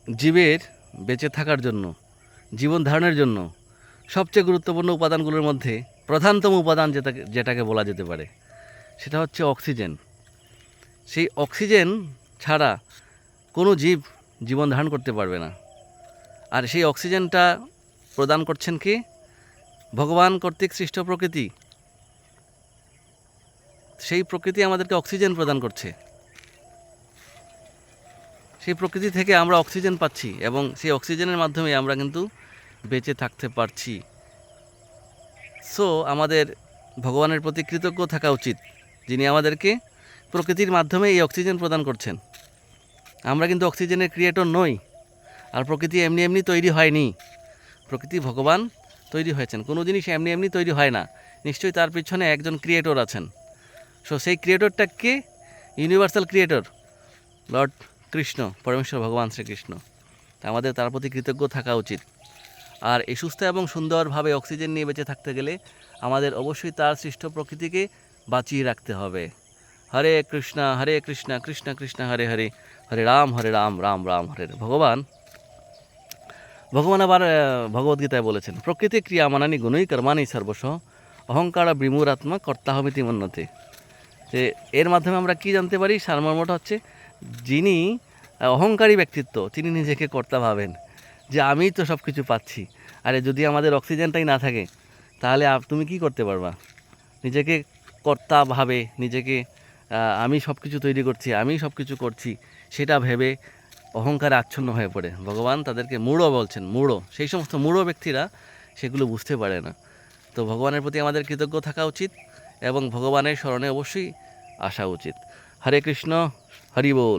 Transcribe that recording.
জীবের বেঁচে থাকার জন্য, জীবন ধারণের জন্য সবচেয়ে গুরুত্বপূর্ণ উপাদানগুলোর মধ্যে প্রধানতম উপাদান যেটাকে বলা যেতে পারে সেটা হচ্ছে অক্সিজেন। সেই অক্সিজেন ছাড়া কোনো জীব জীবন ধারণ করতে পারবে না। আর সেই অক্সিজেনটা প্রদান করছেন কি? ভগবান কর্তৃক সৃষ্ট প্রকৃতি। সেই প্রকৃতি আমাদেরকে অক্সিজেন প্রদান করছে। সেই প্রকৃতি থেকে আমরা অক্সিজেন পাচ্ছি এবং সেই অক্সিজেনের মাধ্যমে আমরা কিন্তু বেঁচে থাকতে পারছি। সো আমাদের ভগবানের প্রতি কৃতজ্ঞ থাকা উচিত, যিনি আমাদেরকে প্রকৃতির মাধ্যমে এই অক্সিজেন প্রদান করছেন। আমরা কিন্তু অক্সিজেনের ক্রিয়েটর নই, আর প্রকৃতি এমনি এমনি তৈরি হয়নি। প্রকৃতি ভগবান তৈরি হয়েছেন। কোনো জিনিস এমনি এমনি তৈরি হয় না, নিশ্চয়ই তার পিছনে একজন ক্রিয়েটর আছেন। সো সেই ক্রিয়েটরটা কে? ইউনিভার্সাল ক্রিয়েটর লর্ড কৃষ্ণ, পরমেশ্বর ভগবান শ্রীকৃষ্ণ। আমাদের তার প্রতি কৃতজ্ঞ থাকা উচিত। আর এই সুস্থ এবং সুন্দরভাবে অক্সিজেন নিয়ে বেঁচে থাকতে গেলে আমাদের অবশ্যই তার সৃষ্ট প্রকৃতিকে বাঁচিয়ে রাখতে হবে। হরে কৃষ্ণ কৃষ্ণ কৃষ্ণ হরে হরে, হরে রাম রাম রাম হরে হরে। ভগবান আবার ভগবদ্গীতায় বলেছেন, প্রকৃতি ক্রিয়া মানানি গুণই কর্মানি সর্বশ অহংকার বিমূরাত্মা কর্তাহমিতি মন্যতে। যে এর মাধ্যমে আমরা কি জানতে পারি? সারমর্মটা হচ্ছে, যিনি অহংকারী ব্যক্তিত্ব তিনি নিজেকে কর্তা ভাবেন, যে আমিই তো সব কিছু পাচ্ছি। আরে যদি আমাদের অক্সিজেনটাই না থাকে তাহলে তুমি কি করতে পারবা? নিজেকে কর্তা ভাবে, নিজেকে আমি সব কিছু তৈরি করছি, আমি সব কিছু করছি, সেটা ভেবে অহংকারে আচ্ছন্ন হয়ে পড়ে। ভগবান তাদেরকে মূঢ় বলছেন। মূঢ়, সেই সমস্ত মূঢ় ব্যক্তিরা সেগুলো বুঝতে পারে না। তো ভগবানের প্রতি আমাদের কৃতজ্ঞ থাকা উচিত এবং ভগবানের স্মরণে অবশ্যই আসা উচিত। হরে কৃষ্ণ, হরি বল।